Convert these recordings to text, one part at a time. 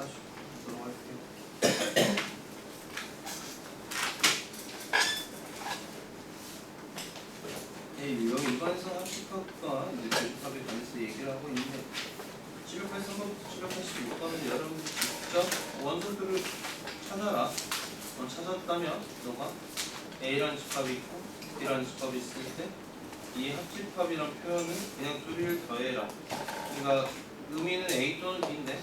40도록 할게요. 유형 일반에서 합식합과 이제 교집합에 관해서 얘기를 하고 있는데 783번부터 786번은 여러분 직접 원소들을 찾아라. 찾았다면 너가 A라는 집합이 있고 B라는 집합이 있을 때 이 합집합이란 표현은 그냥 둘이를 더해라. 그러니까 의미는 A 또는 B인데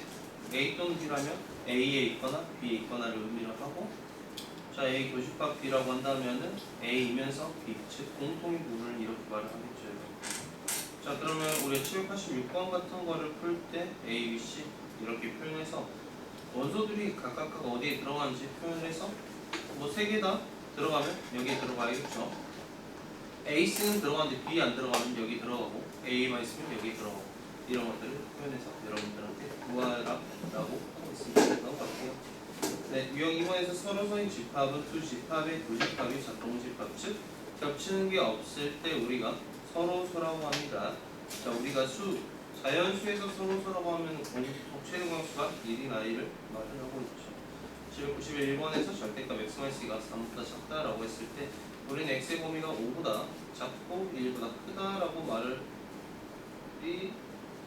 A 또는 B라면 A에 있거나 B에 있거나를 의미를 하고, 자 A 교집합 B라고 한다면은 A이면서 B, 즉 공통의 부분을 이렇게 말을 하겠죠. 자 그러면 우리 786번 같은 거를 풀 때 A, B, C 이렇게 표현해서 원소들이 각각 어디에 들어가는지 표현해서 뭐 세 개 다 들어가면 여기에 들어가야겠죠. A, C는 들어가는데 B 안 들어가면 여기 들어가고 A만 있으면 여기 들어가고 이런 것들을 표현해서 여러분들한테 구하라라고 하고 있습니다. 넘어갈게요. 네, 유형 2번에서 서로서의 집합은 두 집합의 교집합이 작동집합, 즉 겹치는 게 없을 때 우리가 서로서라고 합니다. 자, 우리가 자연수에서 서로서라고 하면 최대광수가 1인 i를 말을 하고 있죠. 791번에서 절대값 x만 c가 3보다 작다라고 했을 때 우리는 x의 범위가 5보다 작고 1보다 크다라고 말을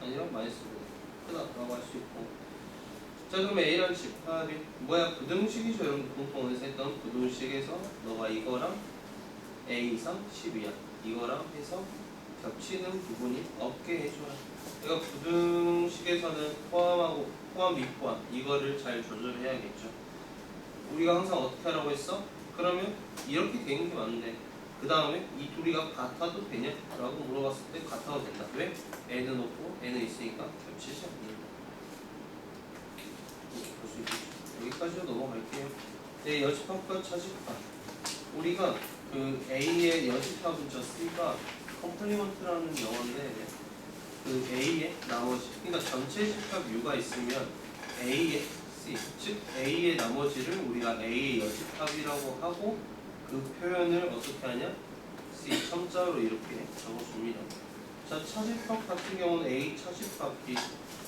아니라 마이너스보다 크다라고 할 수 있고, 자 그럼 A라는 집합이 뭐야? 부등식이죠. 여러분 공통원에서 했던 부등식에서 너가 이거랑 A 이상 10이야 이거랑 해서 겹치는 부분이 없게 해줘라. 그러니까 부등식에서는 포함 미포함 이거를 잘 조절해야겠죠. 우리가 항상 어떻게 하라고 했어? 그러면 이렇게 되는 게 맞는데 그 다음에 이 둘이가 같아도 되냐? 라고 물어봤을 때 같아도 된다. 왜? N은 없고 N은 있으니까 겹치지 않는다. 볼 수 있겠죠. 여기까지로 넘어갈게요. 네, 여집합과 차집합. 우리가 그 A의 여집합은 저 C가 컴플리먼트라는 영어인데 그 A의 나머지, 그러니까 전체 집합 U가 있으면 A의 C, 즉 A의 나머지를 우리가 A의 여집합이라고 하고 그 표현을 어떻게 하냐? C 첨자로 이렇게 적어줍니다. 자, 차집합 같은 경우는 A 차집합 B,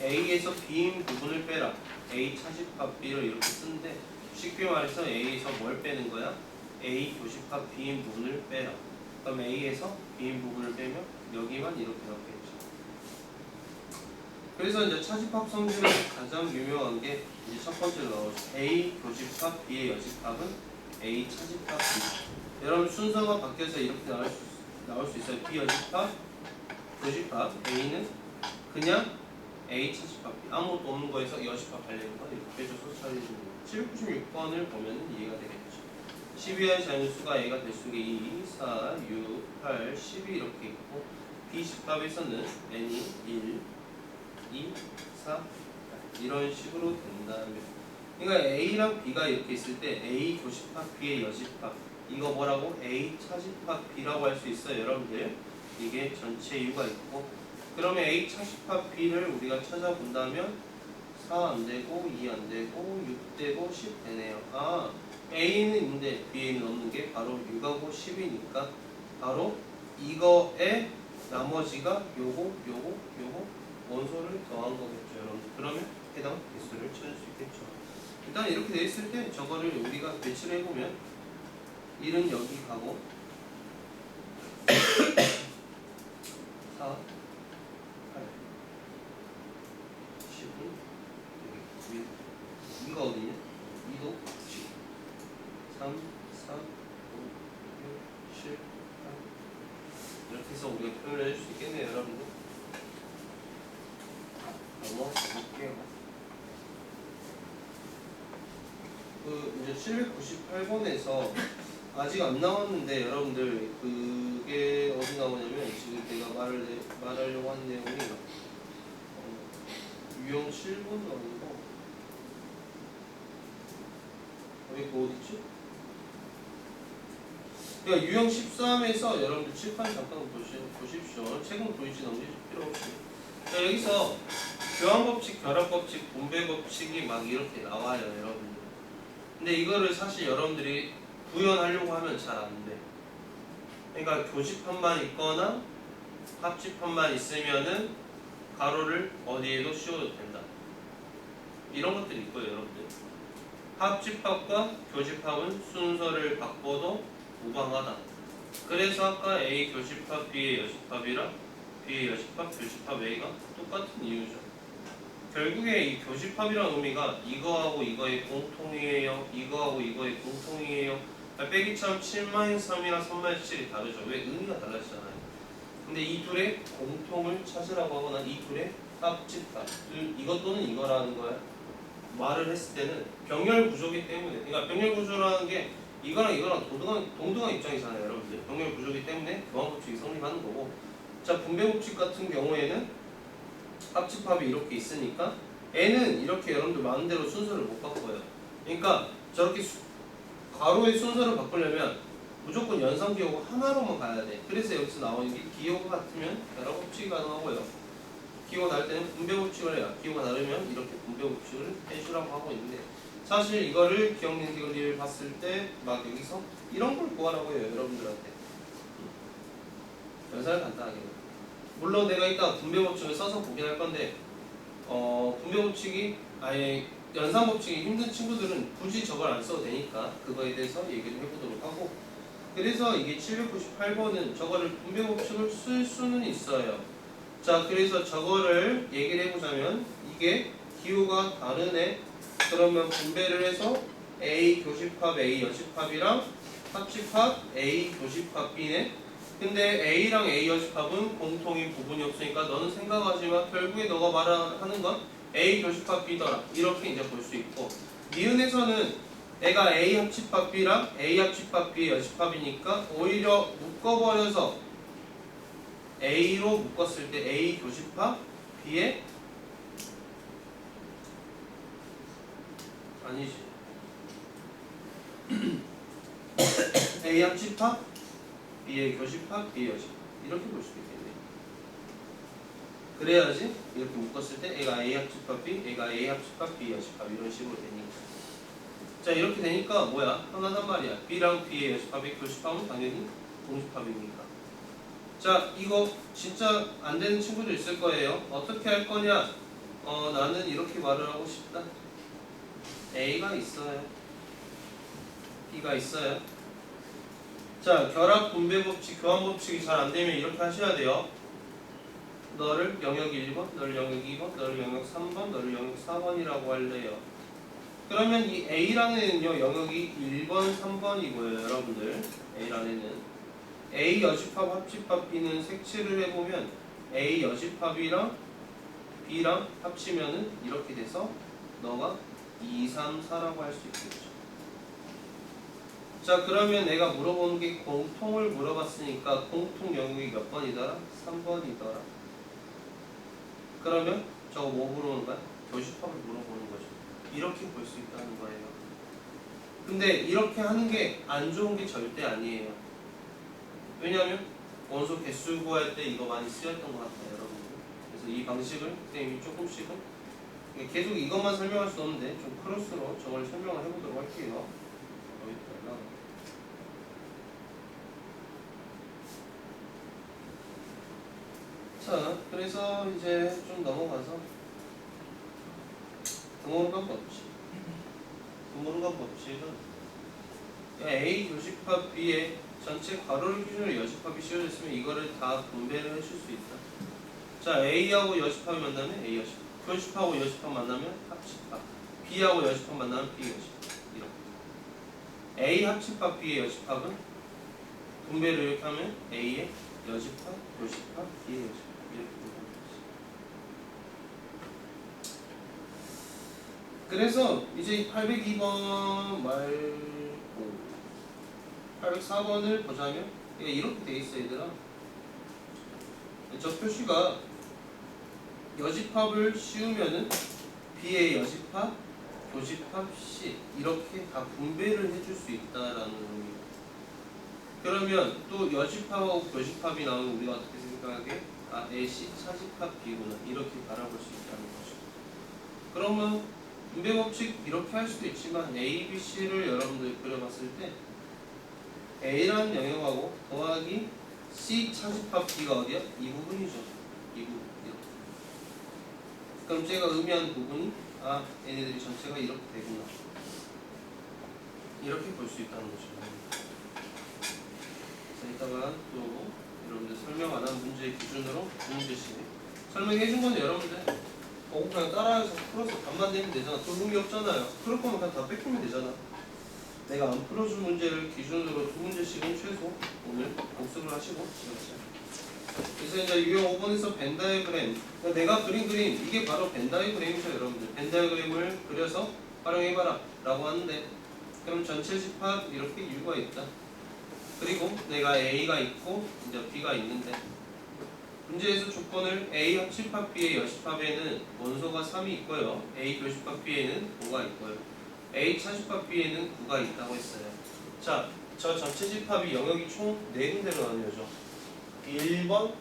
A에서 B인 부분을 빼라. A 차집합 B를 이렇게 쓰는데 쉽게 말해서 A에서 뭘 빼는 거야? A 교집합 B인 부분을 빼라. 그럼 A에서 B인 부분을 빼면 여기만 이렇게 나오겠죠. 그래서 이제 차집합 성질에서 가장 유명한 게 이제 첫 번째로 나오죠. A 교집합 B의 여집합은 A 차집합 B. 여러분 순서가 바뀌어서 이렇게 나올 수 있어요. B 여집합, 교집합 A는 그냥 A 차집합 B. 아무것도 없는 거에서 여집합 하려는 거 이렇게 해줘서 처리해주는 거예요. 796번을 보면 이해가 되겠죠. 12의 자연수가 A가 될 수 있게 2, 4, 6, 8, 10이 이렇게 있고 B 집합에서는 N이 1, 2, 4, 8 이런 식으로 된다면, 그러니까 A랑 B가 이렇게 있을 때 A 교집합 B의 여집합 이거 뭐라고? A 차집합 B라고 할 수 있어요. 여러분들 이게 전체 U가 있고, 그러면 A 차집합 B를 우리가 찾아본다면 4 안되고 2 안되고 6 되고 10 되네요. 아, A는 있는데 B에는 없는 게 바로 6하고 10이니까 바로 이거의 나머지가 요거 원소를 더한 거겠죠, 여러분. 그러면 해당 개수를 찾을 수 있겠죠. 일단 이렇게 돼 있을 때 저거를 우리가 배치를 해보면 1은 여기 가고 4, 8, 10은 여기 위에. 2가 어디냐? 2도 10, 3, 4, 5, 6, 7, 8 이렇게 해서 우리가 표현을 해줄 수 있겠네요, 여러분들. 넘어볼게요. 그 이제 798번에서 아직 안 나왔는데 여러분들 그게 어디 나오냐면 지금 내가 말하려고 하는 내용이 유형 7번도 아니고 여기 그 어디지? 그러니까 유형 13에서 여러분들 칠판 잠깐 보십시오. 책은 보이지 넘기실 필요 없어요. 자, 여기서 교환법칙, 결합법칙, 분배법칙이 막 이렇게 나와요, 여러분들. 근데 이거를 사실 여러분들이 구현하려고 하면 잘 안 돼. 그러니까 교집합만 있거나 합집합만 있으면은 가로를 어디에도 씌워도 된다. 이런 것들이 있고요, 여러분들. 합집합과 교집합은 순서를 바꿔도 무방하다. 그래서 아까 A 교집합 B의 여집합이랑 B의 여집합 교집합 A가 똑같은 이유죠. 결국에 이 교집합이라는 의미가 이거하고 이거의 공통이에요, 이거하고 이거의 공통이에요. 빼기처럼 7-3이랑 3-7이 다르죠. 왜? 의미가 달라지잖아요. 근데 이 둘의 공통을 찾으라고 하거나 이 둘의 합집합, 이것 또는 이거라는 거야. 말을 했을 때는 병렬 구조기 때문에, 그러니까 병렬 구조라는 게 이거랑 이거랑 동등한 입장이잖아요, 여러분들. 병렬 구조기 때문에 교환 법칙이 성립하는 거고, 자 분배 법칙 같은 경우에는 합집합이 이렇게 있으니까 n은 이렇게 여러분들 마음대로 순서를 못 바꿔요. 그러니까 저렇게 가로의 순서를 바꾸려면 무조건 연산 기호가 하나로만 가야 돼. 그래서 여기서 나오는 게 기호가 같으면 여러 법칙이 가능하고요. 기호가 다를 때는 분배 법칙을 해요. 기호가 다르면 이렇게 분배 법칙을 해주라고 하고 있는데, 사실 이거를 기억연기를 봤을 때 막 여기서 이런 걸 구하라고 해요, 여러분들한테. 연산을 간단하게. 물론 내가 이따 분배 법칙을 써서 보긴 할 건데, 분배 법칙이 아예 연산 법칙이 힘든 친구들은 굳이 저걸 안 써도 되니까 그거에 대해서 얘기를 해보도록 하고, 그래서 이게 798번은 저거를 분배 법칙을 쓸 수는 있어요. 자, 그래서 저거를 얘기를 해보자면 이게 기호가 다르네. 그러면 분배를 해서 A 교집합 A 여집합이랑 합집합 A 교집합 B네. 근데 A랑 A 여집합은 공통인 부분이 없으니까 너는 생각하지 마. 결국에 너가 말하는 건 A 교집합 B더라. 이렇게 이제 볼 수 있고, 니은에서는 애가 A 합집합 B랑 A 합집합 B의 여집합이니까 오히려 묶어버려서 A로 묶었을 때 A 교집합 B의 아니지 A 합집합 B의 교집합 B의 여집합 이렇게 볼 수도 있겠네. 그래야지 이렇게 묶었을 때 A가 A 합집합 B, A가 A 합집합 B 여집합 이런 식으로 되니까. 자, 이렇게 되니까 뭐야? 하나단 말이야. B랑 B의 여집합의 교집합은 당연히 공집합이니까. 자, 이거 진짜 안 되는 친구들 있을 거예요. 어떻게 할 거냐? 나는 이렇게 말을 하고 싶다. A가 있어요. B가 있어요. 자, 결합 분배 법칙, 교환 법칙이 잘 안 되면 이렇게 하셔야 돼요. 너를 영역 1번, 너를 영역 2번, 너를 영역 3번, 너를 영역 4번이라고 할래요. 그러면 이 A라는 애는요, 영역이 1번, 3번이고요, 여러분들. A라는 A 여집합, 합집합 B는 색칠을 해보면 A 여집합이랑 B랑 합치면은 이렇게 돼서 너가 2, 3, 4라고 할 수 있겠죠. 자, 그러면 내가 물어보는 게 공통을 물어봤으니까 공통 영역이 몇 번이더라? 3번이더라. 그러면 저거 뭐 물어보는 거야? 교집합을 물어보는 거죠. 이렇게 볼 수 있다는 거예요. 근데 이렇게 하는 게 안 좋은 게 절대 아니에요. 왜냐하면 원소 개수 구할 때 이거 많이 쓰였던 것 같아요, 여러분들. 그래서 이 방식을 선생님이 조금씩은 계속 이것만 설명할 수 없는데 좀 크로스로 저걸 설명을 해보도록 할게요. 자, 그래서 이제 좀 넘어가서 등호흡관 법칙. 등호흡관 법칙은 A 교집합 B의 전체 괄호를 기준으로 여집합이 씌워졌으면 이거를 다 분배를 해줄 수 있다. 자, A하고 여집합이 만나면 A 여집합, 교집합하고 여집합 만나면 합집합, B하고 여집합 만나면 B 여집합. 이렇게 A 합집합 B의 여집합은 분배를 이렇게 하면 A의 여집합, 교집합, B의 여집합 이렇게 분배하는 거지. 그래서 이제 802번 말고 804번을 보자면 이렇게 돼 있어, 얘들아. 저 표시가 여집합을 씌우면은 B의 여집합, 교집합 C 이렇게 다 분배를 해줄 수 있다라는 의미예요. 그러면 또 여집합하고 교집합이 나오면 우리가 어떻게 생각하게? 아, AC 차집합 B구나 이렇게 바라볼 수 있다는 거죠. 그러면 분배 법칙 이렇게 할 수도 있지만 A, B, C를 여러분들이 그려봤을 때 A라는 영역하고 더하기 C 차집합 B가 어디야? 이 부분이죠. 이 부분. 이렇게. 그럼 제가 의미하는 부분이 아 얘네들이 전체가 이렇게 되구나 이렇게 볼 수 있다는 거죠. 자 이따가 또 여러분들 설명 안 한 문제 기준으로 두 문제씩 설명해 준 건 여러분들 그냥 따라해서 풀어서 답만 내면 되잖아. 그런 게 없잖아요. 그럴 거면 그냥 다 뺏기면 되잖아. 내가 안 풀어준 문제를 기준으로 두 문제씩은 최소 오늘 복습을 하시고 그렇죠. 그래서 이제 유형 5번에서 벤 다이어그램 그러니까 내가 그린 그림 이게 바로 벤 다이어그램이죠 여러분들. 벤 다이어그램을 그려서 활용해봐라 라고 하는데 그럼 전체 집합 이렇게 U가 있다. 그리고 내가 A가 있고 이제 B가 있는데 문제에서 조건을 A 합집합 B의 여집합에는 원소가 3이 있고요. A 교집합 B에는 5가 있고요. A 차집합 B에는 9가 있다고 했어요. 자, 저 전체 집합이 영역이 총 4군데로 나뉘어져. 1번,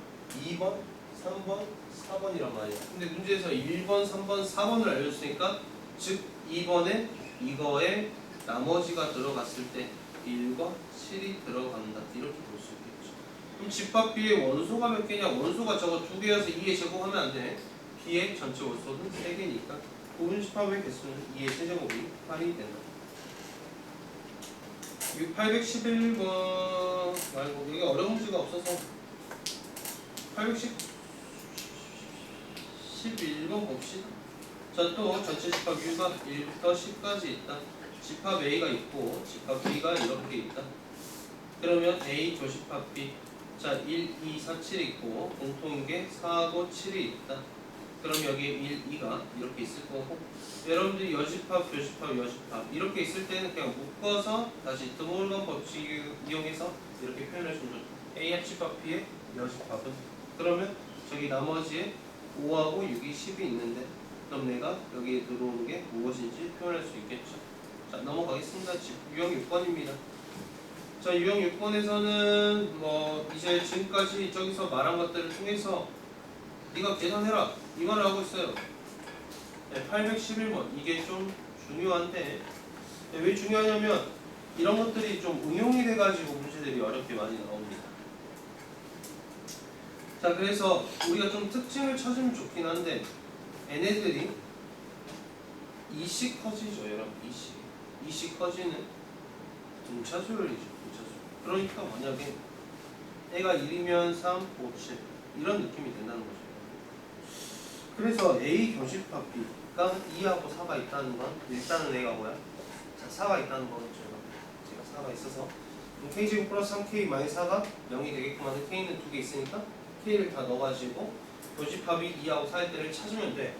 2번, 3번, 4번이란 말이야. 근데 문제에서 1번, 3번, 4번을 알려줬으니까 즉 2번에 이거에 나머지가 들어갔을 때 1과 7이 들어간다. 이렇게 볼 수 있겠죠. 그럼 집합 B의 원소가 몇 개냐? 원소가 저거 2개여서 2에 제곱하면 안 돼. B의 전체 원소는 3개니까 부분 집합의 개수는 2의 세제곱이 8이 된다. 811번 말고 여기 어려운 문제가 없어서 811번 봅시다. 자, 또 전체 집합 U가 1부터 10까지 있다. 집합 A가 있고 집합 B가 이렇게 있다. 그러면 A 교집합 B 자 1, 2, 4, 7 있고 공통인 게 4하고 7이 있다. 그럼 여기에 1, 2가 이렇게 있을 거고 여러분들이 여집합, 교집합, 여집합 이렇게 있을 때는 그냥 묶어서 다시 드몰건 법칙 이용해서 이렇게 표현해주면 좋다. A 합집합 B의 여집합은 그러면 저기 나머지에 5하고 6이 10이 있는데 그럼 내가 여기에 들어오는 게 무엇인지 표현할 수 있겠죠. 자 넘어가겠습니다. 유형 6번입니다. 자 유형 6번에서는 뭐 이제 지금까지 저기서 말한 것들을 통해서 네가 계산해라 이 말을 하고 있어요. 네, 811번 이게 좀 중요한데 네, 왜 중요하냐면 이런 것들이 좀 응용이 돼가지고 문제들이 어렵게 많이 나옵니다. 자 그래서 우리가 좀 특징을 찾으면 좋긴 한데 얘네들이 이씩 커지죠 여러분. 이씩 커지는 등차수열이죠. 등차수열. 그러니까 만약에 애가 1이면 3, 5, 7 이런 느낌이 된다는 거죠. 그래서 A 교집합 B가 2하고 4가 있다는 건 일단은 애가 뭐야? 자 4가 있다는 거겠죠. 제가 4가 있어서 K제곱 플러스 3K 마이너스 4가 0이 되게끔 하는 K는 2개 있으니까 K를 다 넣어가지고 교집합이 2하고 4일 때를 찾으면 돼.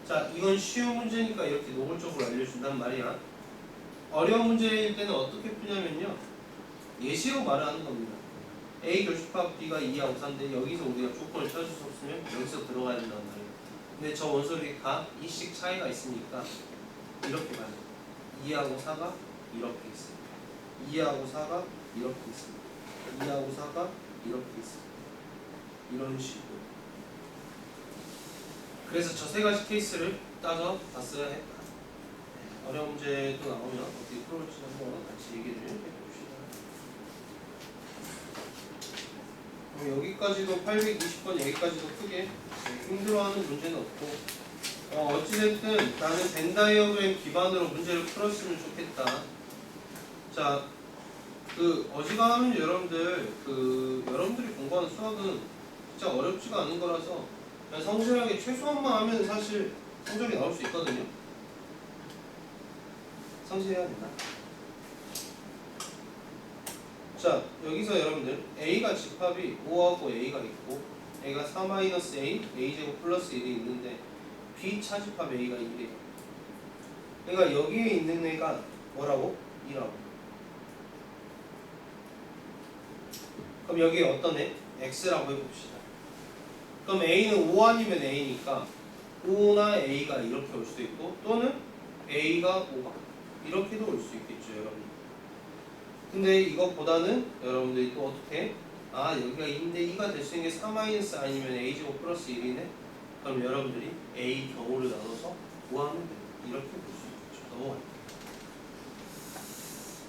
자 이건 쉬운 문제니까 이렇게 노골적으로 알려준단 말이야. 어려운 문제일 때는 어떻게 푸냐면요 예시로 말을 하는 겁니다. A 교집합 B가 2하고 4인데 여기서 우리가 조건을 찾을 수 없으면 여기서 들어가야 된단 말이에요. 근데 저 원소들이 다 2씩 차이가 있으니까 이렇게 봐요. 2하고 4가 이렇게 있어요. 2하고 4가 이렇게 있어요. 2하고 4가 이렇게 있어요. 이런 식으로. 그래서 저 세 가지 케이스를 따져 봤어야 했다. 어려운 문제도 나오면 어떻게 풀어올지 한번 같이 얘기를 해봅시다. 여기까지도 820번 여기까지도 크게 힘들어하는 문제는 없고 어찌됐든 나는 벤 다이어그램 기반으로 문제를 풀었으면 좋겠다. 자, 어지간하면 여러분들이 공부하는 수학은 진짜 어렵지가 않은 거라서 그냥 성실하게 최소한만 하면 사실 성적이 나올 수 있거든요. 성실해야 된다. 자 여기서 여러분들 A가 집합이 5하고 A가 있고 A가 4-A, A제곱 플러스 1이 있는데 B 차집합 A가 1이에요. 그러니까 여기에 있는 애가 뭐라고? 2라고. 그럼 여기에 어떤 애? X라고 해봅시다. 그럼 A는 5 아니면 A니까 5나 A가 이렇게 올 수도 있고 또는 A가 5가 이렇게도 올 수 있겠죠 여러분. 근데 이것보다는 여러분들이 또 어떻게 여기가 2인데 2가 될 수 있는 게 4 마이너스 아니면 A제곱 플러스 1이네. 그럼 여러분들이 A 경우를 나눠서 5하면 돼. 이렇게 볼 수 있겠죠. 넘어가요.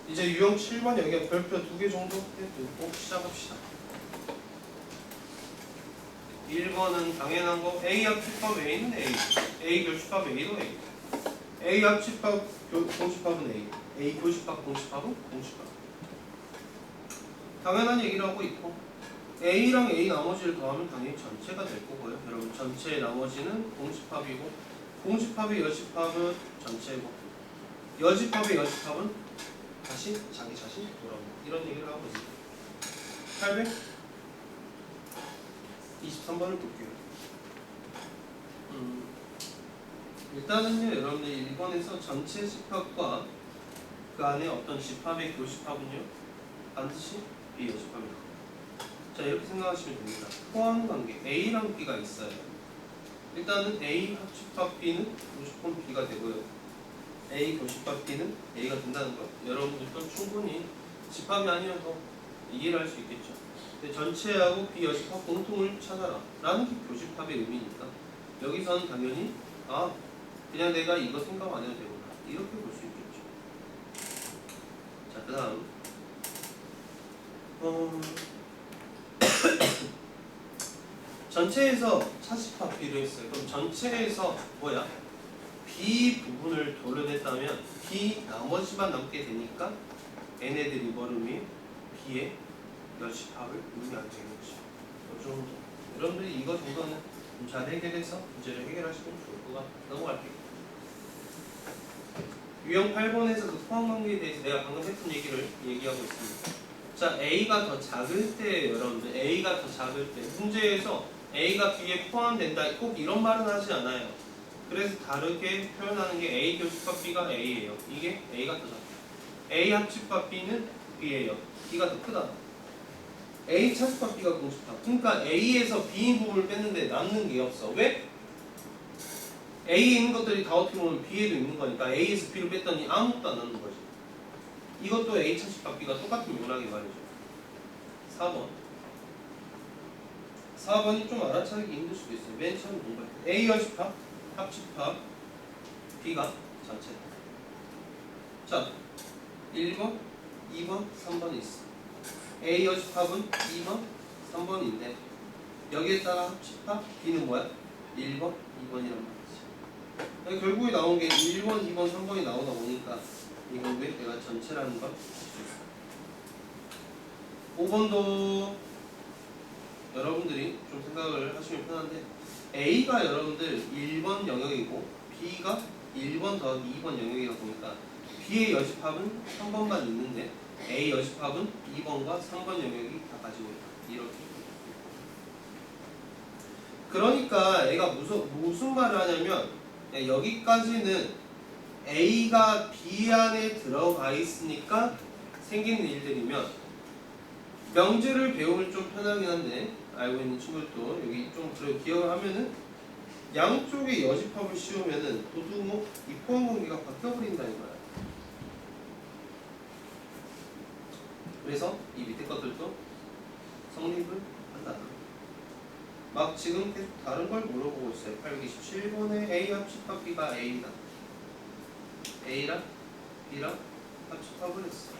이제 유형 7번 여기가 별표 2개 정도 해두고 시작합시다. 1번은 당연한 거 A 합집합 A는 A, A 교집합 A도 A. A 합집합 공집합은 A, A 교집합 공집합은 공집합. 당연한 얘기를 하고 있고 A랑 A 나머지를 더하면 당연히 전체가 될 거고요. 여러분 전체의 나머지는 공집합이고 공집합의 여집합은 전체고 여집합의 여집합은 다시 자기 자신 돌아옵니다. 이런 얘기를 하고 있습니다. 823번을 볼게요. 일단은요 여러분들 1번에서 전체 집합과 그 안에 어떤 집합의 교집합은요 반드시 비여집합입니다. 자 이렇게 생각하시면 됩니다. 포함관계 A랑 B가 있어요. 일단은 A 합집합 B는 무조건 B가 되고요. A 교집합 B는 A가 된다는 거 여러분들도 충분히 집합이 아니어서 이해를 할 수 있겠죠. 근데 전체하고 비여집합 공통을 찾아라 라는 게 교집합의 의미니까 여기서는 당연히 그냥 내가 이거 생각 안 해도 되구나 이렇게 볼 수 있겠죠. 자 그 다음 전체에서 차집합 B를 했어요. 그럼 전체에서 뭐야? B 부분을 도려냈다면 B 나머지만 남게 되니까 얘네들이 뭐를 의미해? B의 여집합을 의미하게 되겠죠. 이 정도. 여러분들이 이거 정도는 좀 잘 해결해서 문제를 해결하시면 좋을 것 같아요. 넘어갈게요. 유형 8번에서도 포함관계에 대해서 내가 방금 했던 얘기를 얘기하고 있습니다. 자, A가 더 작을 때 여러분들 A가 더 작을 때 문제에서 A가 B에 포함된다 꼭 이런 말은 하지 않아요. 그래서 다르게 표현하는 게 A 교집합 B가 A예요. 이게 A가 더 작다. A 합집합 B는 B예요. B가 더 크다. A 차집합 B가 공집합. 그러니까 A에서 B 부분을 뺐는데 남는 게 없어. 왜? A에 있는 것들이 다 어떻게 보면 B에도 있는 거니까 A에서 B를 뺐더니 아무것도 안 남는 거지. 이것도 A 차집합 B가 똑같은 맥락이 말이죠. 4번. 4번이 좀 알아차리기 힘들 수도 있어요. 맨 처음 공부할 때 A 여집합, 합집합, B가 전체다. 자, 1번, 2번, 3번이 있어. A 여집합은 2번, 3번인데 여기에다가 합집합 B는 뭐야? 1번, 2번이란 말이지. 결국에 나온 게 1번, 2번, 3번이 나오다 보니까 이건 왜 내가 전체라는 걸 알 수 있어. 5번도 여러분들이 좀 생각을 하시면 편한데 A가 여러분들 1번 영역이고 B가 1번 더 2번 영역이다 보니까 B의 여집합은 3번만 있는데 A 여집합은 2번과 3번 영역이 다 가지고 있다. 이렇게. 그러니까 애가 무슨 말을 하냐면 여기까지는 A가 B 안에 들어가 있으니까 생기는 일들이면 명제를 배우면 좀 편하긴 한데 알고 있는 친구들도 여기 좀 기억을 하면은 양쪽의 여집합을 씌우면은 도둑목 이 포함관계가 바뀌어버린다는 거야. 그래서 이 밑에 것들도 성립을 한다. 막 지금 계속 다른 걸 물어보고 있어요. 827번에 A 합집합 B가 A다. A랑 B랑 합집합을 했어.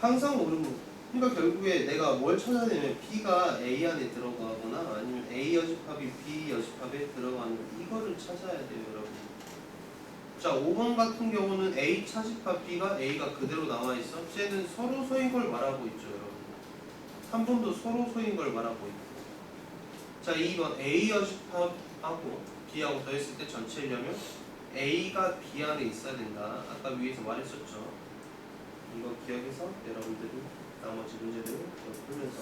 항상 오르는. 그러니까 결국에 내가 뭘 찾아야 되면 B가 A 안에 들어가거나 아니면 A 여집합이 B 여집합에 들어가는 이거를 찾아야 돼요, 여러분. 자, 5번 같은 경우는 A 차집합 B가 A가 그대로 나와 있어. 쟤는 서로 소인 걸 말하고 있죠, 여러분. 한 번도 서로 소인 걸 말하고 있고. 자, 2번 A 여집합하고 B하고 더했을 때 전체려면 A가 B 안에 있어야 된다. 아까 위에서 말했었죠. 이거 기억해서 여러분들이 나머지 문제들을 풀면서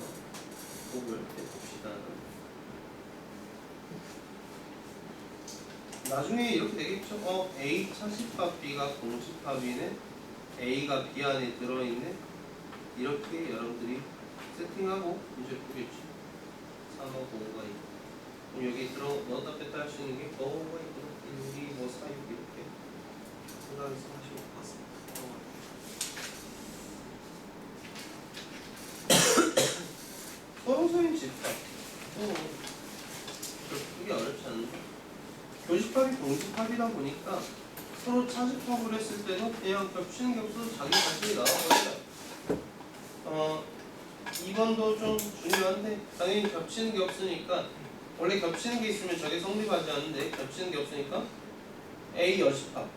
복을 해봅시다. 나중에 이렇게 되겠죠. A 차집합 B가 공집합이네. A가 B 안에 들어있네. 이렇게 여러분들이 세팅하고 문제를 풀겠죠. 3번 뭐가 있고. 그럼 여기 넣었다 뺐다 할 수 있는 게 뭐가 있구나. 1, 2, 4, 6 이렇게 생각해서 하시면 될 것 같습니다. 서로소인 집합. 그게 어렵지 않은데. 교집합이 공집합이다 보니까 서로 차집합을 했을 때는 그냥 겹치는 게 없어서 자기 자신이 나와버려요. 2번도 좀 중요한데 당연히 겹치는 게 없으니까 원래 겹치는 게 있으면 저게 성립하지 않는데 겹치는 게 없으니까 A 여집합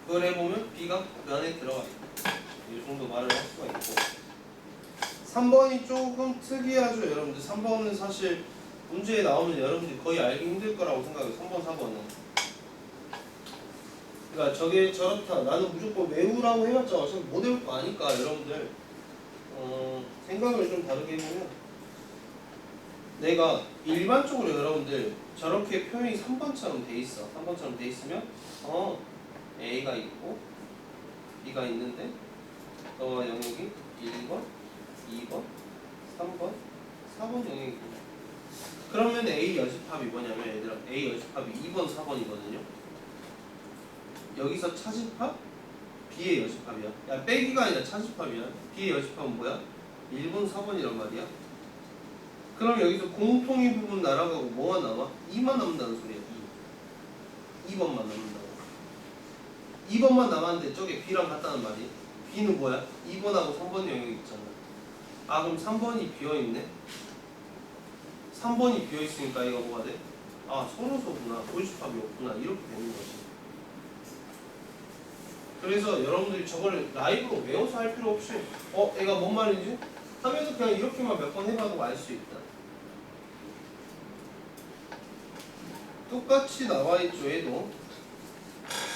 그걸 해보면 B가 그 안에 들어가 있다. 이 정도 말을 할 수가 있고 3번이 조금 특이하죠 여러분들. 3번은 사실 문제에 나오면 여러분들이 거의 알기 힘들 거라고 생각해요. 3번, 4번은 그러니까 저게 저렇다 나는 무조건 외우라고 해봤자 어차피 못 외울 거 아니까 여러분들 생각을 좀 다르게 해보면 내가 일반적으로 여러분들 저렇게 표현이 3번처럼 돼 있어. 3번처럼 돼 있으면 A가 있고 B가 있는데 너와 영역이 1번, 2번, 3번, 4번 영역이 있구나. 그러면 A 여집합이 뭐냐면 얘들아 A 여집합이 2번, 4번이거든요. 여기서 차집합 B의 여집합이야. 야 빼기가 아니라 차집합이야. B의 여집합은 뭐야? 1번, 4번이란 말이야. 그럼 여기서 공통인 부분 날아가고 뭐가 남아? 2만 남는다는 소리야. 2번만 남는다고. 2번만 남았는데 저게 B랑 같다는 말이. B는 뭐야? 2번하고 3번 영역이 있잖아. 아 그럼 3번이 비어있네? 3번이 비어있으니까 이거 뭐가 돼? 아 서로서구나. 고집합이 없구나. 이렇게 되는 거지. 그래서 여러분들이 저걸 라이브로 외워서 할 필요 없이 애가 뭔 말인지 하면서 그냥 이렇게만 몇 번 해봐도 알 수 있다. 똑같이 나와있죠 얘도.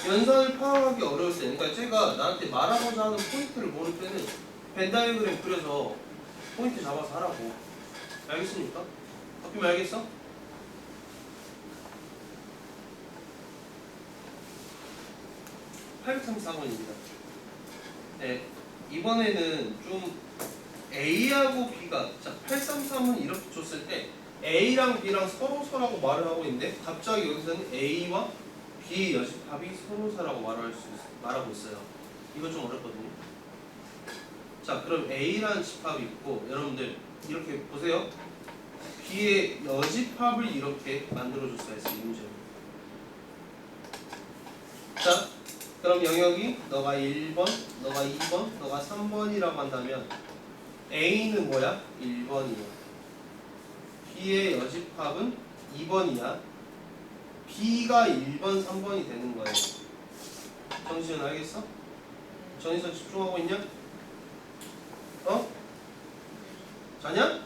연산을 파악하기 어려울 때 그러니까 제가 나한테 말하고자 하는 포인트를 모를 때는 벤 다이어그램 그려서 포인트 잡아서 하라고. 알겠습니까? 바뀌면 알겠어? (834번입니다) 네, 이번에는 좀 A하고 B가 자 833은 이렇게 줬을 때 A랑 B랑 서로서라고 말을 하고 있는데 갑자기 여기서는 A와 B의 여집합이 서로서라고 말하고 있어요. 이거 좀 어렵거든요. 자 그럼 A라는 집합이 있고 여러분들 이렇게 보세요. B의 여집합을 이렇게 만들어줬어야 했어요. 이 문제는. 자 그럼 영역이 너가 1번, 너가 2번, 너가 3번이라고 한다면 A는 뭐야? 1번이야. B의 여집합은 2번이야. B가 1번, 3번이 되는 거예요. 정시현 알겠어? 정시현 집중하고 있냐? 자냐?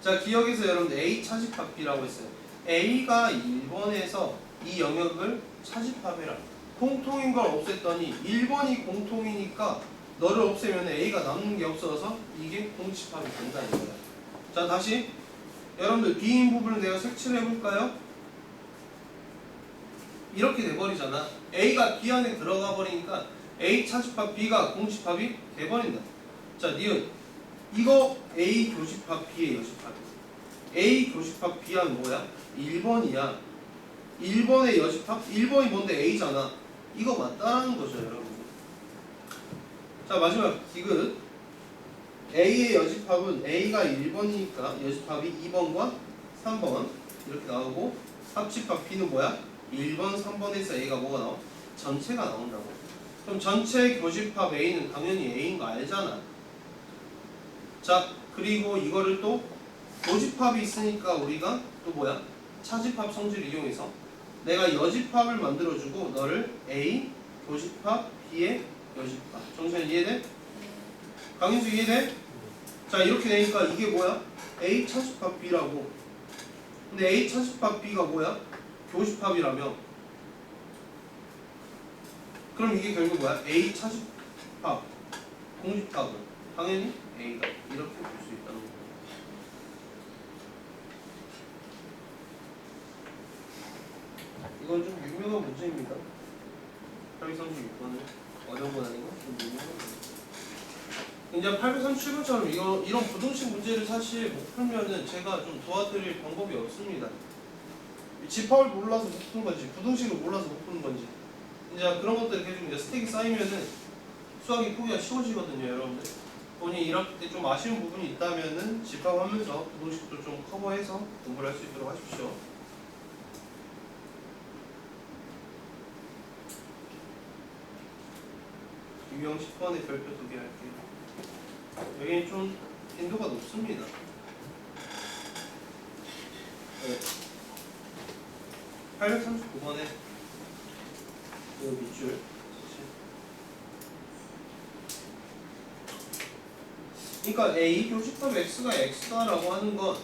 자 기억해서 여러분들 A 차집합 B라고 했어요. A가 1번에서 이 영역을 차집합해라. 공통인 걸 없앴더니 1번이 공통이니까 너를 없애면 A가 남는 게 없어서 이게 공집합이 된다 이거야. 자 다시 여러분들 B인 부분을 내가 색칠을 해볼까요? 이렇게 돼버리잖아. A가 B 안에 들어가 버리니까 A 차집합 B가 공집합이 돼버린다. 자 니은 이거 A 교집합 B의 여집합이야. A 교집합 B 하면 뭐야? 1번이야. 1번의 여집합? 1번이 뭔데 A잖아. 이거 맞다라는 거죠 여러분. 자 마지막 디귿 A의 여집합은 A가 1번이니까 여집합이 2번과 3번 이렇게 나오고 합집합 B는 뭐야? 1번, 3번에서 A가 뭐가 나와? 전체가 나온다고. 그럼 전체 교집합 A는 당연히 A인 거 알잖아. 자 그리고 이거를 또 교집합이 있으니까 우리가 또 뭐야? 차집합 성질을 이용해서 내가 여집합을 만들어주고 너를 A 교집합 B의 여집합. 정시현 이해돼? 강인수 이해돼? 자 이렇게 되니까 이게 뭐야? A 차집합 B라고. 근데 A 차집합 B가 뭐야? 교집합이라며. 그럼 이게 결국 뭐야? A 차집합 공집합은 당연히 A가 이렇게 볼 수 있다는 거예요. 이건 좀 유명한 문제입니다. 836번은 어려운 건 아니고 좀 유명한 문제. 이제 837번처럼 이런 부등식 문제를 사실 못 풀면은 제가 좀 도와드릴 방법이 없습니다. 집합을 몰라서 못 푸는 건지 부등식을 몰라서 못 푸는 건지 이제 그런 것들 이렇게 좀 스택이 쌓이면은 수학이 포기가 쉬워지거든요 여러분들. 본인이 1학기 때 좀 아쉬운 부분이 있다면은 집합하면서 부등식도 좀 커버해서 공부를 할 수 있도록 하십시오. 유형 10번에 별표 2개 할게요. 여기는 좀 빈도가 높습니다. 839번에 이 밑줄. 그러니까 A 교집합 x가 x다라고 하는 건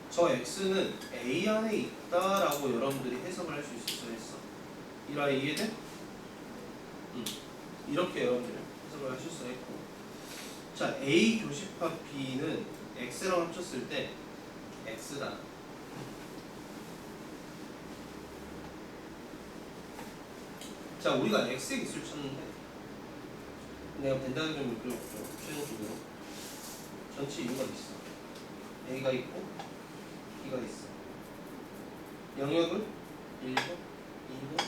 저 x는 A 안에 있다라고 여러분들이 해석을 할 수 있었어 했어. 이 라인 이해돼? 이렇게 여러분들이 해석을 하실 수 있고. 자, A 교집합 B는 x랑 합쳤을 때 x다. 자, 우리가 x의 깃을 찾는데 내가 벤다그램을 그려볼게요. 최종적으로 전체 이유가 있어. A가 있고 B가 있어. 영역은 1번, 2번, 3번,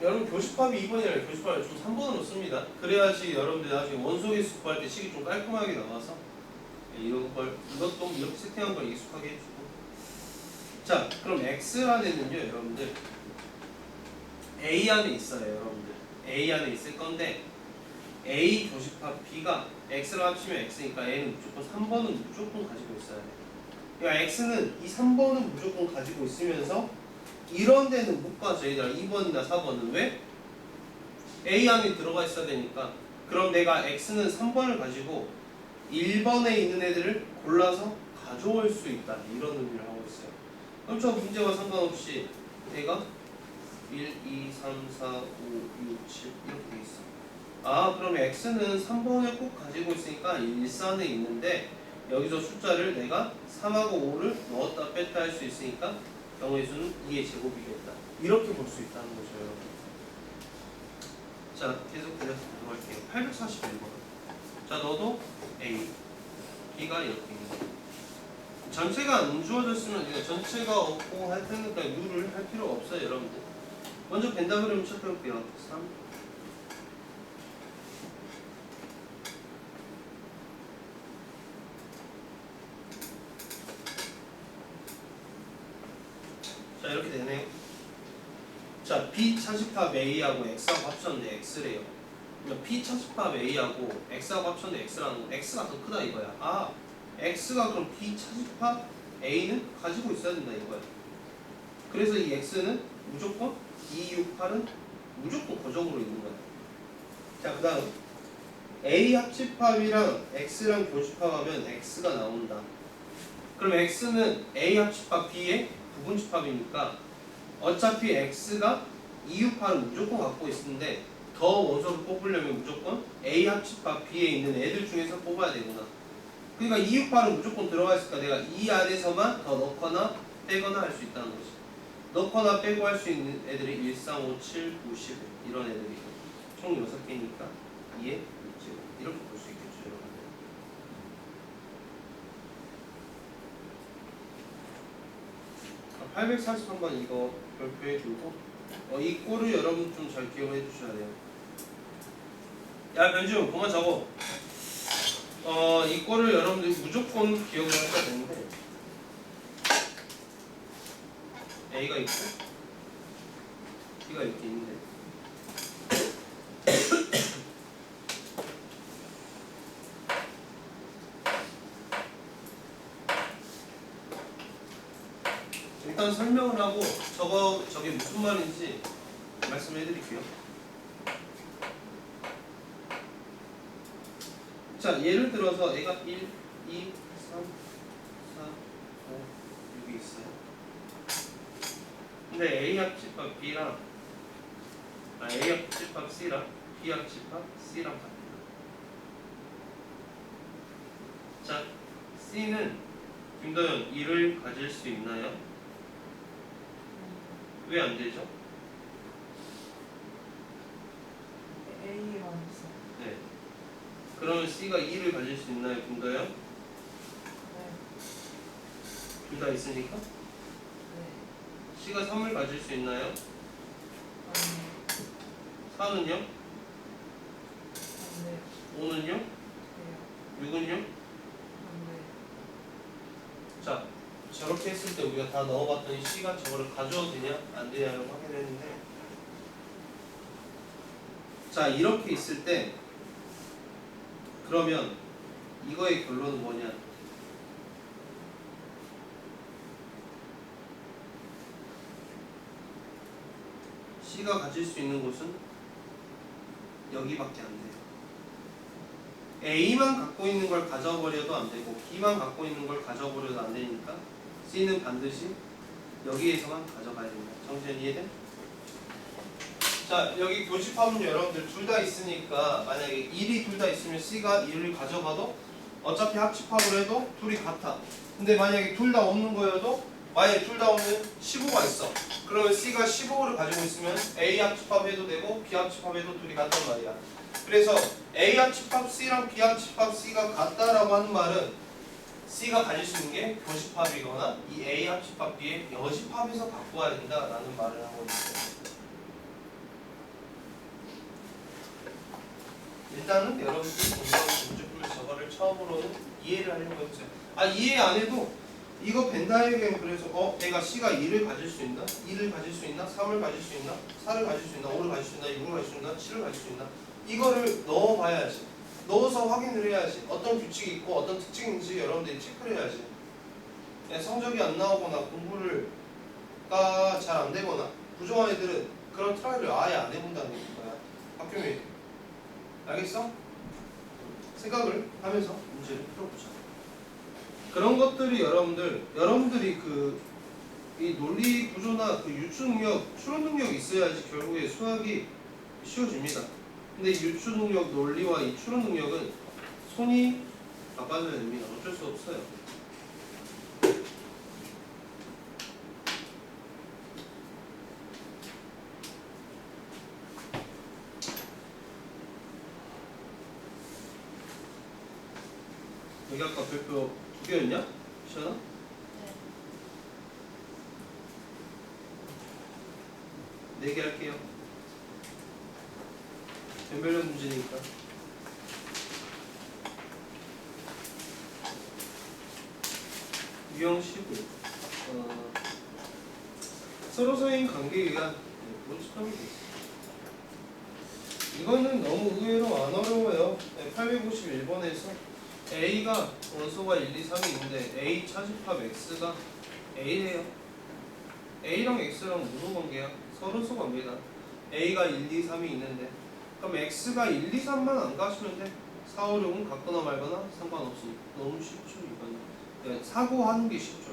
여러분 교집합이 2번이라 교집합을 좀 3번으로 씁니다. 그래야지 여러분들 나중에 원소계수 구할 때 식이 좀 깔끔하게 나와서 이런 걸 이것도 이렇게 세팅한 걸 익숙하게 해주고. 자, 그럼 X란에는요 여러분들 A 안에 있어요. 여러분들 A 안에 있을 건데 A 교집합 B가 X랑 합치면 X니까 A는 무조건 3번은 무조건 가지고 있어야 돼. 그러니까 X는 이 3번은 무조건 가지고 있으면서 이런 데는 못 가져. 얘들아 2번이나 4번은 왜? A 안에 들어가 있어야 되니까. 그럼 내가 X는 3번을 가지고 1번에 있는 애들을 골라서 가져올 수 있다. 이런 의미를 하고 있어요. 그럼 저 문제와 상관없이 얘가 1, 2, 3, 4, 5, 6, 7 이렇게 돼 있어. 아, 그럼 X는 3번을 꼭 가지고 있으니까 일산에 있는데 여기서 숫자를 내가 3하고 5를 넣었다 뺐다 할 수 있으니까 경우의 수는 2의 제곱이겠다. 이렇게 볼 수 있다는 거죠, 여러분. 자, 계속 그려서 넘어갈게요. 841번. 자, 너도 A, B가 이렇게 있는 거야. 전체가 안 주어졌으면 그냥 전체가 없고 할 테니까 U를 할 필요가 없어요, 여러분들. 먼저 벤다그램 체크해볼게요. 3. 자, 이렇게 되네요. 자, B 차집합 A하고 X하고 합쳤는데 X래요. 그러니까 B 차집합 A하고 X하고 합쳤는데 X라는 건 X가 더 크다 이거야. 아, X가 그럼 B 차집합 A는 가지고 있어야 된다 이거야. 그래서 이 X는 무조건 2, 6, 8은 무조건 고정으로 있는 거야. 자, 그 다음 A 합집합이랑 X랑 교집합하면 X가 나온다. 그럼 X는 A 합집합 B의 부분집합이니까 어차피 X가 2, 6, 8은 무조건 갖고 있는데 더 원소를 뽑으려면 무조건 A 합집합 B에 있는 애들 중에서 뽑아야 되구나. 그러니까 2, 6, 8은 무조건 들어가 있으니까 내가 이 안에서만 더 넣거나 빼거나 할 수 있다는 거지. 넣거나 빼고 할 수 있는 애들이 1, 3, 5, 7, 9, 10 이런 애들이 총 6개니까 2에 6제곱 이렇게 볼 수 있겠죠, 여러분들. 843번 이거 별표해주고 이 꼴을 여러분 좀 잘 기억해 주셔야 돼요. 야, 변지훈 그만 적어. 이 꼴을 여러분들이 무조건 기억을 하셔야 되는데 A가 있고 B가 이렇게 있는데 일단 설명을 하고 저게 무슨 말인지 말씀해 드릴게요. 자, 예를 들어서 A가 1, 2, 3, 4, 5, 6이 있어요. 근데 A 합집합 B랑 A 합집합 C랑 B 합집합 C랑 같아요. 자, C는 김도현 1을 가질 수 있나요? 왜 안 되죠? A가 있어. 네. 그러면 C가 2를 가질 수 있나요, 김도현? 네. 둘 다 있으니까? 네. C가 3을 가질 수 있나요? 아니. 4는요? 안 돼요. 5는요? 돼요. 6은요? 안 돼요. 자, 저렇게 했을 때 우리가 다 넣어봤더니 C가 저거를 가져도 되냐? 안 되냐라고 확인했는데 자, 이렇게 있을 때 그러면 이거의 결론은 뭐냐? C가 가질 수 있는 곳은 여기밖에 안 돼요. A만 갖고 있는 걸 가져버려도 안 되고 B만 갖고 있는 걸 가져버려도 안 되니까 C는 반드시 여기에서만 가져가야 됩니다. 정신 이해돼? 자, 여기 교집합은 여러분들 둘 다 있으니까 만약에 1이 둘 다 있으면 C가 1을 가져가도 어차피 합집합을 해도 둘이 같아. 근데 만약에 둘 다 없는 거여도 만약에 둘 다 없는 15가 있어. 그러면 C가 15를 가지고 있으면 A 합집합 해도 되고 B 합집합 해도 둘이 같단 말이야. 그래서 A 합집합 C랑 B 합집합 C가 같다라고 하는 말은 C가 가질 수 있는 게 교집합이거나 이 A 합집합 B의 여집합에서 갖고 와야 된다라는 말을 하고 있어요. 일단은 여러분들이 공부하는 문제풀이 저거를 처음으로는 이해를 하려고 했어요. 이해 안 해도 이거 벤 다이어그램 그래서 내가 C가 2를 가질 수 있나? 2를 가질 수 있나? 3을 가질 수 있나? 4를 가질 수 있나? 5를 가질 수 있나? 6을 가질 수 있나? 7을 가질 수 있나? 이거를 넣어봐야지. 넣어서 확인을 해야지. 어떤 규칙이 있고 어떤 특징인지 여러분들이 체크를 해야지. 성적이 안 나오거나 공부가 잘 안 되거나 부정한 애들은 그런 트라이를 아예 안 해본다는 거야. 박규민, 알겠어? 생각을 하면서 문제를 풀어보자. 그런 것들이 여러분들이 이 논리 구조나 그 유추 능력, 추론 능력이 있어야지 결국에 수학이 쉬워집니다. 근데 이 유추 능력, 논리와 이 추론 능력은 손이 바빠져야 됩니다. 어쩔 수 없어요. 여기 아까 별표 2개였냐? 시연아? 네. 4개 할게요. 변별력 문제니까. 유형 15. 서로서인 관계에 의한 모집함이 있어. 이거는 너무 의외로 안 어려워요. 851번에서 A가 원소가 1, 2, 3이 있는데 A 차집합 X가 A예요. A랑 X랑 무슨 관계야? 서로소 관계다. A가 1, 2, 3이 있는데 그럼 X가 1, 2, 3만 안 가시면 돼. 4, 5, 6은 같거나 말거나 상관없이. 너무 쉽죠 이거는. 사고하는 게 쉽죠.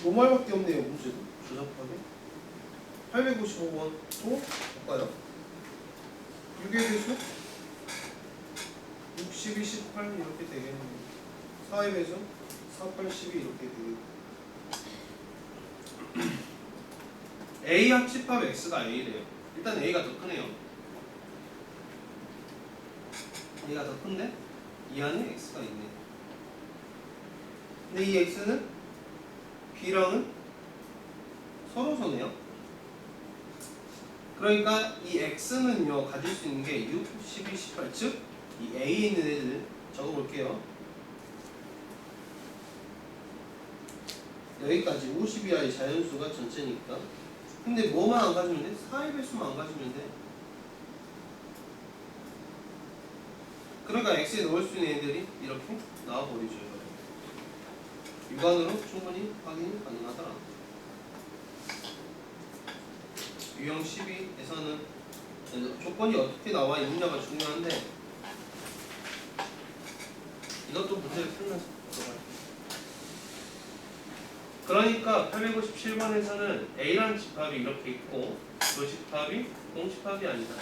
뭐 말밖에 없네요 문제도. 조잡하게. 855번 또 볼까요? 6의 배수 6, 12, 18 이렇게 되겠네요. 4의 배수 4, 8, 12 이렇게 되겠네요. A 합집합 X가 A래요. 일단 A가 더 크네요. A가 더 큰데 이 안에 X가 있네. 근데 이 X는 B랑은 서로서네요. 그러니까 이 X는요 가질 수 있는 게 6, 12, 18 즉 이 A에 있는 애들 적어볼게요. 여기까지 52I의 자연수가 전체니까. 근데 뭐만 안 가지면 돼? 4의 배수만 안 가지면 돼. 그러니까 X에 넣을 수 있는 애들이 이렇게 나와버리죠. 육안으로 충분히 확인이 가능하더라. 유형 12에서는 조건이 어떻게 나와 있느냐가 중요한데 이것도 문제를 풀면서 들어가요. 그러니까 857번에서는 A라는 집합이 이렇게 있고 그 집합이 공집합이 아니다.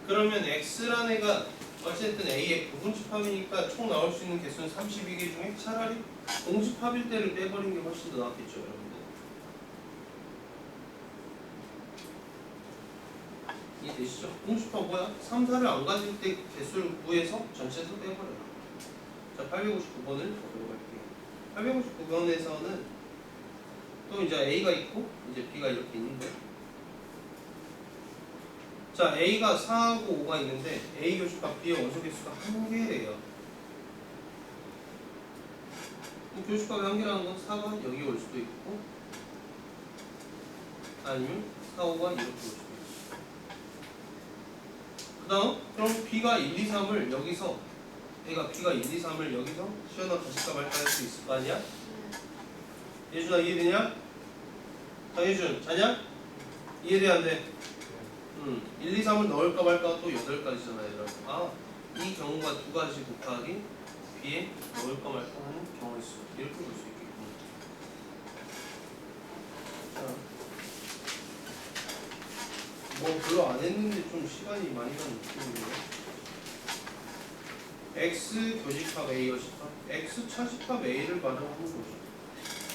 그러면 X라는 애가 어쨌든 A의 부분집합이니까 총 나올 수 있는 개수는 32개 중에 차라리 공집합일 때를 빼버린 게 훨씬 더 낫겠죠 여러분들. 이해되시죠? 공집합 뭐야? 3, 4를 안 가질 때 개수를 구해서 전체에서 빼버려라. 자, 859번을 보도록 할게요. 859번에서는 또 이제 A가 있고 이제 B가 이렇게 있는 거예요. 자, A가 4하고 5가 있는데 A 교집합 B의 원소 개수가 1개예요. 교집합이 1개라는 건 4가 여기 올 수도 있고 아니면 4, 5가 이렇게 올 수도 있고. 그 다음 그럼 B가 1, 2, 3을 여기서 A가 B가 1, 2, 3을 여기서 시원한 가식값 할까 할 수 있을 거 아니야? 예준아 이해되냐? 정혜준 자냐? 이해돼 안 돼? 1, 2, 3을 넣을까 말까 또 8가지잖아요 여러분. 이 경우가 2가지 곱하기 b에 넣을까 말까 하는 경우일 수 이렇게 볼 수 있겠고. 자, 뭐 별로 안 했는데 좀 시간이 많이 가는 느낌이네요. x 교집합 a 여집합 x 차집합 a를 발음하는 거죠.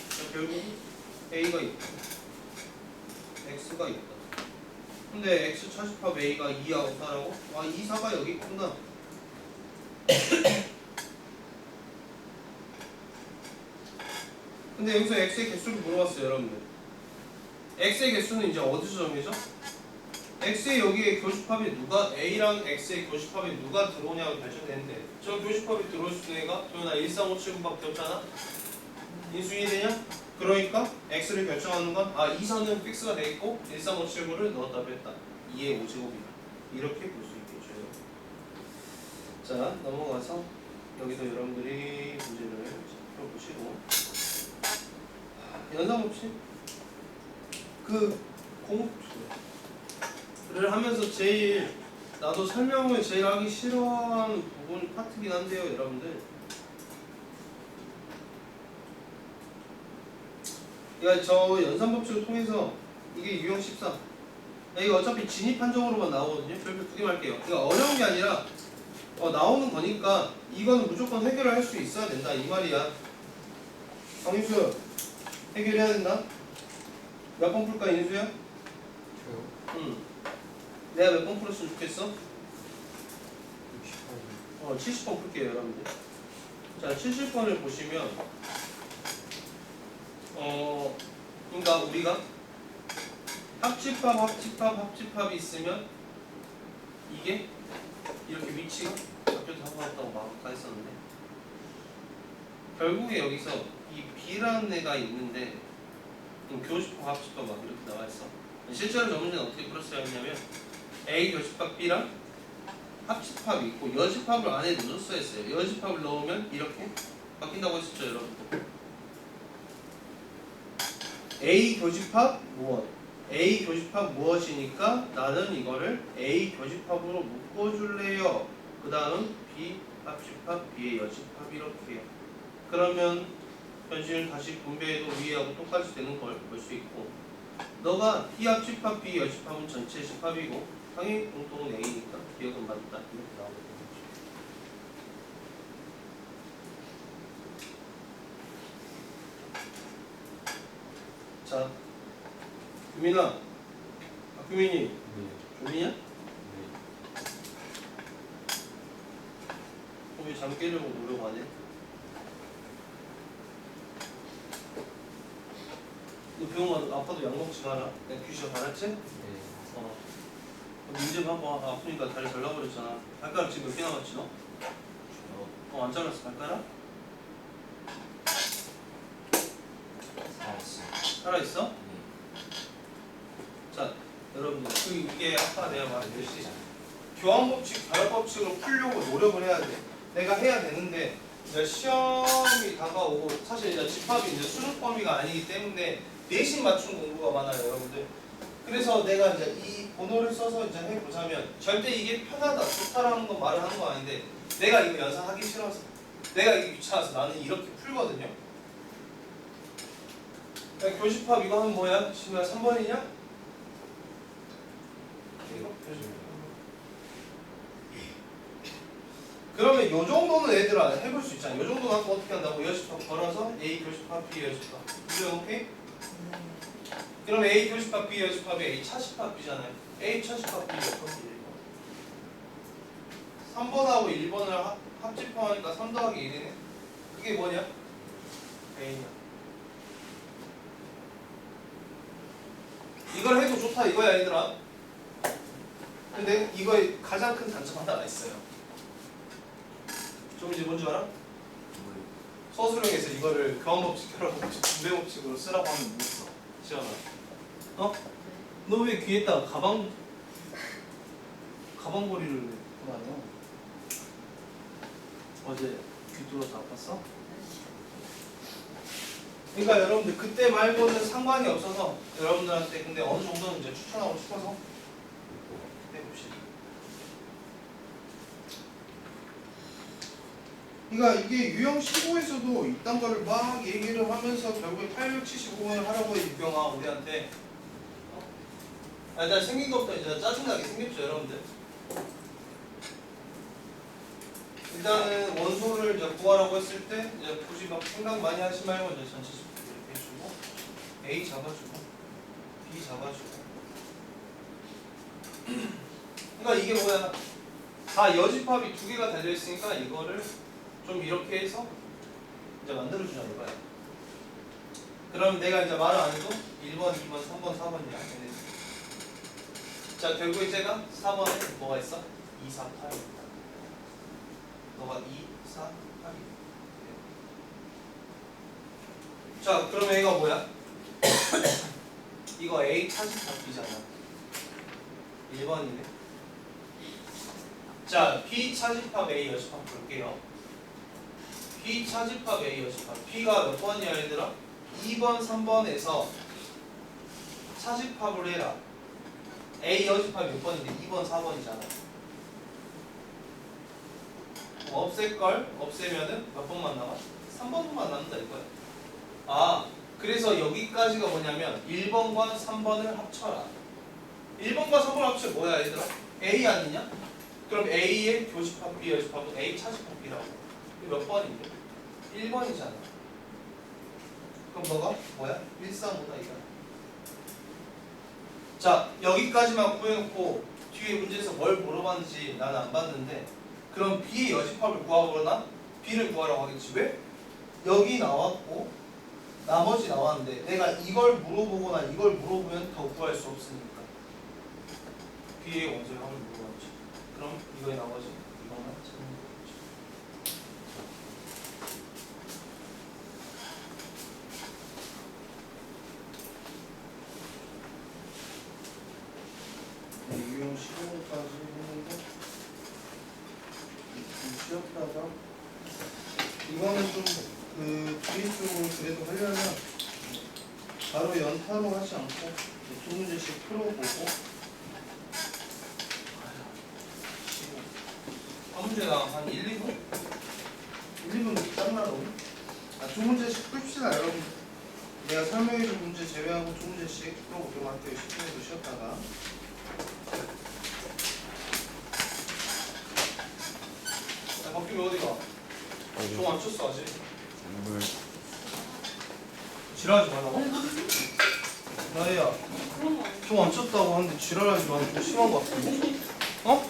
자, 결국 a가 있다, x가 있다. 근데 x 차집합 a가 2하고 4라고? 2, 4가 여기 있구나. 근데 여기서 x의 개수를 물어봤어요 여러분들. x의 개수는 이제 어디서 정해져? x의 여기에 교집합이 누가 a랑 x의 교집합이 누가 들어오냐고 결정되는데 저 교집합이 들어올 수 있는 애가 도현아 13579밖에 없잖아. 인수인이 되냐? 그러니까 x를 결정하는 건 2선은 픽스가 돼 있고 13579를 넣었다 뺐다 2의 5제곱이다 이렇게 볼 수 있겠죠. 자, 넘어가서 여기서 여러분들이 문제를 풀어보시고 연산법칙 그 공투를 하면서 제일 나도 설명을 제일 하기 싫어하는 부분 파트긴 한데요 여러분들. 그러니까 저 연산법칙을 통해서 이게 유형 14 이거 어차피 진입 판정으로만 나오거든요. 별표 2개 말게요. 그러니까 어려운 게 아니라 나오는 거니까 이거는 무조건 해결을 할 수 있어야 된다 이 말이야. 강인수 해결해야 된다. 몇 번 풀까 인수야? 저요? 내가 몇 번 풀었으면 좋겠어? 60번. 70번 풀게요 여러분들. 자 70번을 보시면 그러니까 우리가 합집합이 있으면 이게 이렇게 위치가 바뀌어서 상관없다고 막 했었는데 결국에 여기서 이 B라는 애가 있는데 교집합 합집합 막 이렇게 나와 있어. 실제로 저 문제는 어떻게 풀었어야 했냐면 A 교집합 B랑 합집합이 있고 여집합을 안에 넣었어야 했어요. 여집합을 넣으면 이렇게 바뀐다고 했었죠 여러분. A 교집합 무엇? A 교집합 무엇이니까 나는 이거를 A 교집합으로 묶어줄래요. 그 다음 B 합집합 B의 여집합 이렇게 해요. 그러면 변신을 다시 분배해도 위에하고 똑같이 되는 걸 볼 수 있고 너가 B 합집합 B 여집합은 전체 집합이고 당연히 공통은 A니까 기억은 맞다 이렇게 나오거든요. 자, 규민아, 규민이 네. 졸리냐? 네. 왜 잠 깨려고 노력 안 해? 너 병원 아파도 약 먹지 마라. 내가 귀신 알았지? 네. 문제 봐봐. 아프니까 다리 잘라버렸잖아. 발가락 지금 몇 개 남았지 너? 저요? 안 잘랐어 발가락? 살았어요. 살아있어? 네. 자, 여러분들 이게 아까 내가 말했듯이 교환법칙, 결합법칙으로 풀려고 노력을 해야 돼. 내가 해야 되는데 이제 시험이 다가오고 사실 이제 집합이 이제 수능 범위가 아니기 때문에 내신 맞춤 공부가 많아요, 여러분들. 그래서 내가 이제 이 번호를 써서 이제 해보자면 절대 이게 편하다, 좋다라는 거 말을 하는 거 아닌데 내가 이거 연산하기 싫어서 내가 이게 귀찮아서 나는 이렇게 풀거든요. 그러니까 교집합 이거 하면 뭐야? 지금 3번이냐? 그러면 요 정도는 얘들아 해볼 수 있잖아. 요 정도는 아까 어떻게 한다고? 여집합 걸어서 A 교집합 B 여집합. 이제 오케이? 그럼 A 교집합 B 여집합이 A 차집합 B잖아요. A 차집합 B 여집합 B. 3번하고 1번을 합집합하니까 3 더하기 1이네. 그게 뭐냐? A냐. 이걸 해도 좋다 이거야 얘들아. 근데 이거의 가장 큰 단점 하나가 있어요. 좀 이제 뭔지 알아? 서술형에서 이거를 교환법칙, 결합법칙, 분배법칙으로 쓰라고 하면 못 써. 시원아. 너 왜 귀에다가 가방고리를 왜 다녀? 어제 귀 뚫어서 아팠어? 그러니까 여러분들 그때 말고는 상관이 없어서 여러분들한테 근데 어느 정도는 이제 추천하고 싶어서 해봅시다. 그러니까 이게 유형 15에서도 이딴 거를 막 얘기를 하면서 결국에 875번을 하라고 해 유경아 우리한테. 일단 생긴 것부터 이제 짜증나게 생겼죠 여러분들. 일단은 원소를 이제 구하라고 했을 때 이제 굳이 막 생각 많이 하지 말고 이제 전체 수표 이렇게 해주고 A 잡아주고 B 잡아주고. 그러니까 이게 뭐야? 다 여집합이 두 개가 달려 있으니까 이거를 좀 이렇게 해서 이제 만들어주자 이거야. 그럼 내가 이제 말을 안 해도 1번, 2번, 3번, 4번이야. 자 결국에 제가 4번에 뭐가 있어? 2, 4, 8이 있다. 너가 2, 4, 8이. 자 그럼 A가 뭐야? 이거 A 차집합 B잖아. 1번이네. 자 B 차집합 A 여집합 볼게요. B 차집합 A 여집합 B가 몇 번이야 얘들아? 2번, 3번에서 차집합을 해라. A 여집합이 몇 번인데 2번, 4번이잖아. 없앨걸? 없애면은 몇 번만 남아? 3번만 남는다 이거야. 아 그래서 여기까지가 뭐냐면 1번과 3번을 합쳐라. 1번과 3번을 합치면 뭐야 얘들아? A 아니냐? 그럼 A의 교집합 B 여집합은 A 차집합 B라고. 이게 몇 번인데? 1번이잖아. 그럼 너가 뭐야? 135다 이거야. 자 여기까지만 구해놓고 뒤에 문제에서 뭘 물어봤는지 나는 안 봤는데 그럼 B의 여집합을 구하거나 B를 구하라고 하겠지. 왜? 여기 나왔고 나머지 나왔는데 내가 이걸 물어보거나 이걸 물어보면 더 구할 수 없으니까 B의 원소의 합을 물어봤지. 그럼 이거의 나머지 이것만 찾는 거겠지. 유형 15까지 했는데 좀 쉬었다가 이거는 좀 뒤에 쪽으로 그래도 하려면 바로 연타로 하지 않고 두 문제씩 풀어보고 한 문제당 한 1, 2분? 1, 2분 짱나도 두 문제씩 풉시다 여러분. 내가 설명해준 문제 제외하고 두 문제씩 풀어보도록 할게요. 10분에도 쉬었다가. 박규미 어디가? 종 안 쳤어 아직? 지랄하지 말라고? 나혜야 종 안 쳤다고 하는데 지랄하지 마. 좀 심한 거 같은데? 어?